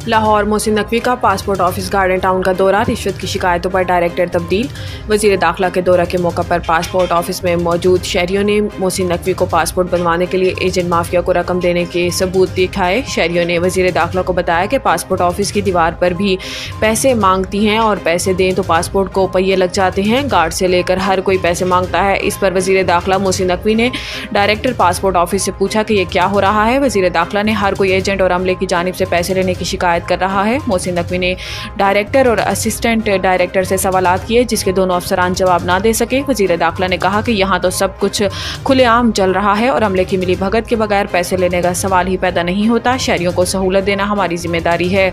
لاہور محسن نقوی کا passport office garden town کا دورہ، رشوت کی شکایتوں پر ڈائریکٹر تبدیل۔ وزیر داخلہ کے دورہ کے موقع پر پاسپورٹ آفس میں موجود شہریوں نے محسن نقوی کو پاسپورٹ بنوانے کے لیے ایجنٹ مافیا کو رقم دینے کے ثبوت دکھائے۔ شہریوں نے وزیر داخلہ کو بتایا کہ پاسپورٹ آفس کی دیوار پر بھی پیسے مانگتی ہیں اور پیسے دیں تو پاسپورٹ کو پہیے لگ جاتے ہیں، گارڈ سے لے کر ہر کوئی پیسے مانگتا ہے۔ اس پر وزیر داخلہ محسن نقوی نے ڈائریکٹر پاسپورٹ آفس سے پوچھا کہ یہ کیا ہو رہا ہے۔ وزیر داخلہ نے ہر کوئی ایجنٹ اور عملے کی جانب سے پیسے لینے کی شکایت کر رہا ہے۔ محسن نقوی نے ڈائریکٹر اور اسسٹنٹ ڈائریکٹر سے سوالات کیے جس کے دونوں افسران جواب نہ دے سکے۔ وزیر داخلہ نے کہا کہ یہاں تو سب کچھ کھلے عام چل رہا ہے اور عملے کی ملی بھگت کے بغیر پیسے لینے کا سوال ہی پیدا نہیں ہوتا۔ شہریوں کو سہولت دینا ہماری ذمہ داری ہے۔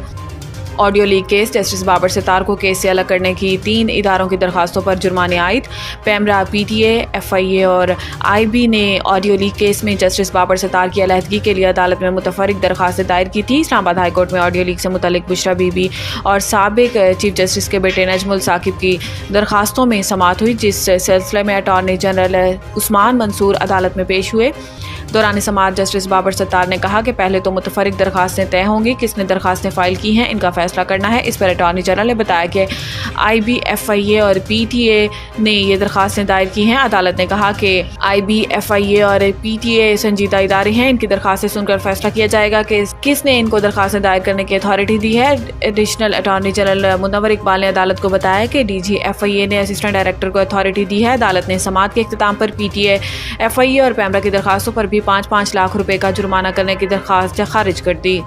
Audio leak case, justice Babar Sattar کو کیس سے الگ کرنے کی 3 اداروں کی درخواستوں پر جرمانے عائد۔ PEMRA, P T A, F I A اور آئی بی نے آڈیو لیک کیس میں جسٹس بابر ستار کی علیحدگی کے لیے عدالت میں متفرق درخواستیں دائر کی تھی۔ اسلام آباد ہائی کورٹ میں آڈیو لیک سے متعلق بشرا بی بی اور سابق چیف جسٹس کے بیٹے نجم الثاقب کی درخواستوں میں سماعت ہوئی، جس سلسلے میں اٹارنی جنرل عثمان منصور عدالت میں پیش ہوئے۔ دوران سماعت جسٹس بابر ستار نے کہا کہ پہلے تو متفرق درخواستیں طے ہوں گی، کس نے درخواستیں فائل کی ہیں ان کا فیصلہ کرنا ہے۔ اس پر اٹارنی جنرل نے بتایا کہ آئی بی، ایف آئی اے اور پی ٹی اے نے یہ درخواستیں دائر کی ہیں۔ عدالت نے کہا کہ آئی بی، ایف آئی اے اور پی ٹی اے سنجیدہ ادارے ہیں، ان کی درخواستیں سن کر فیصلہ کیا جائے گا کہ کس نے ان کو درخواستیں دائر کرنے کی اتھارٹی دی ہے۔ ایڈیشنل اٹارنی جنرل منور اقبال نے عدالت کو بتایا کہ ڈی جی ایف آئی اے نے اسسٹنٹ ڈائریکٹر کو اتھارٹی دی ہے۔ عدالت نے سماعت کے اختتام پر پی T A, F I A اور پیمرا کی درخواستوں پر بھی 5-5 لاکھ روپے کا جرمانہ کرنے کی درخواست خارج کر دی۔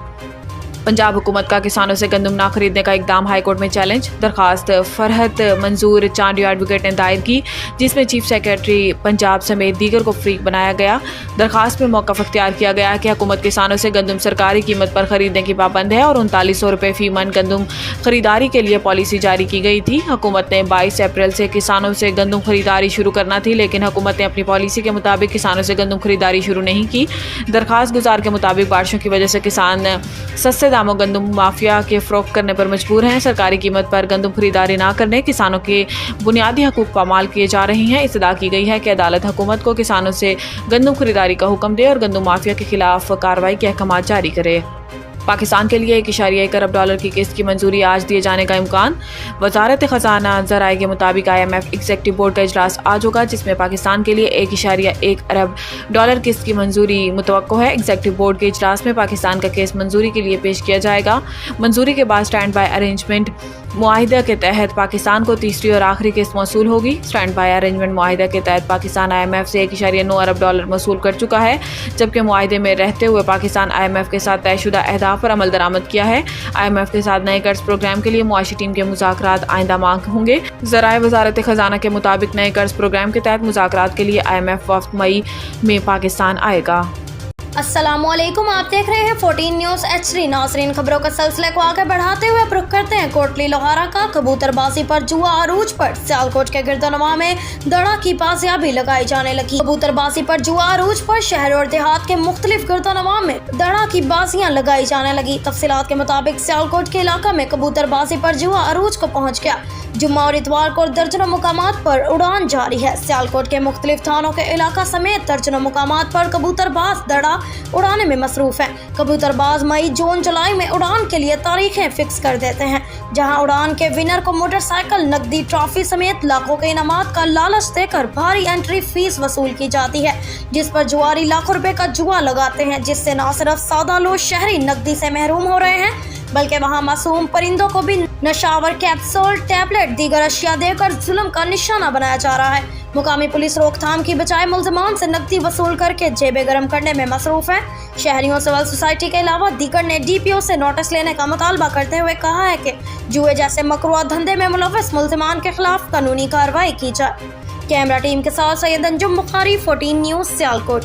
پنجاب حکومت کا کسانوں سے گندم نہ خریدنے کا اقدام ہائی کورٹ میں چیلنج۔ درخواست فرحت منظور چانڈیو ایڈوکیٹ نے دائر کی، جس میں چیف سیکرٹری پنجاب سمیت دیگر کو فریق بنایا گیا۔ درخواست میں موقف اختیار کیا گیا کہ حکومت کسانوں سے گندم سرکاری قیمت پر خریدنے کی پابند ہے اور 3900 روپے فی من گندم خریداری کے لیے پالیسی جاری کی گئی تھی۔ حکومت نے 22 اپریل سے کسانوں سے گندم خریداری شروع کرنا تھی، لیکن حکومت نے اپنی پالیسی کے مطابق کسانوں سے گندم خریداری شروع نہیں کی۔ درخواست گزار کے مطابق بارشوں کی وجہ سے کسان سستے داموں گندم مافیا کے فروخت کرنے پر مجبور ہیں۔ سرکاری قیمت پر گندم خریداری نہ کرنے کسانوں کے بنیادی حقوق پامال کیے جا رہے ہیں۔ استدعا کی گئی ہے کہ عدالت حکومت کو کسانوں سے گندم خریداری کا حکم دے اور گندم مافیا کے خلاف کارروائی کے احکامات جاری کرے۔ پاکستان کے لیے $1.1 ارب کی قسط کی منظوری آج دیے جانے کا امکان۔ وزارت خزانہ ذرائع کے مطابق IMF ایگزیکٹو بورڈ کا اجلاس آج ہوگا، جس میں پاکستان کے لیے $1.1 ارب قسط کی منظوری متوقع ہے۔ ایگزیکٹو بورڈ کے اجلاس میں پاکستان کا کیس منظوری کے لیے پیش کیا جائے گا۔ منظوری کے بعد اسٹینڈ بائی ارینجمنٹ معاہدہ کے تحت پاکستان کو تیسری اور آخری قسط موصول ہوگی۔ اسٹینڈ بائی ارینجمنٹ معاہدہ کے تحت پاکستان IMF سے $1.9 ارب موصول کر چکا ہے، جبکہ معاہدے میں رہتے ہوئے پاکستان IMF کے ساتھ طے شدہ اہداف پر عمل درآمد کیا ہے۔ IMF کے ساتھ نئے قرض پروگرام کے لیے معاشی ٹیم کے مذاکرات آئندہ ماہ ہوں گے۔ ذرائع وزارت خزانہ کے مطابق نئے قرض پروگرام کے تحت مذاکرات کے لیے IMF وفد مئی میں پاکستان آئے گا۔ السلام علیکم، آپ دیکھ رہے ہیں 14 نیوز HD۔ ناظرین، خبروں کا سلسلے کو آگے بڑھاتے ہوئے اب رخ کرتے ہیں کوٹلی لوہارا کا۔ کبوتر بازی پر جوا عروج پر، سیالکوٹ کے گردنواں میں دڑا کی بازیابی لگائی جانے لگی۔ کبوتر بازی پر جوا عروج پر شہر اور دیہات کے مختلف گردنواں میں دڑا کی بازیاں لگائی جانے لگی۔ تفصیلات کے مطابق سیالکوٹ کے علاقہ میں کبوتر بازی پر جوا عروج کو پہنچ گیا۔ جمعہ اور اتوار کو درجنوں مقامات پر اڑان جاری ہے۔ سیالکوٹ کے مختلف تھانوں کے علاقہ سمیت درجنوں مقامات پر کبوتر باز دڑا اڑانے میں مصروف ہیں۔ کبوتر باز مئی، جون، جولائی میں اڑان کے لیے تاریخیں فکس کر دیتے ہیں، جہاں اڑان کے ونر کو موٹر سائیکل، نقدی، ٹرافی سمیت لاکھوں کے انعامات کا لالچ دے کر بھاری انٹری فیس وصول کی جاتی ہے، جس پر جواری لاکھوں روپے کا جوا لگاتے ہیں، جس سے نہ صرف سادہ لوگ شہری نقدی سے محروم ہو رہے ہیں بلکہ وہاں معصوم پرندوں کو بھی نشاور کیپسول، ٹیبلٹ، دیگر اشیاء دے کر ظلم کا نشانہ بنایا جا رہا ہے۔ مقامی پولیس روک تھام کی بجائے ملزمان سے نقدی وصول کر کے جیبیں گرم کرنے میں مصروف ہے۔ شہریوں سول سوسائٹی کے علاوہ دیگر نے DPO سے نوٹس لینے کا مطالبہ کرتے ہوئے کہا ہے کہ جوئے جیسے مکروہ دھندے میں ملوث ملزمان کے خلاف قانونی کارروائی کی جائے۔ کیمرہ ٹیم کے ساتھ سید انجم بخاری، 14 نیوز، سیالکوٹ۔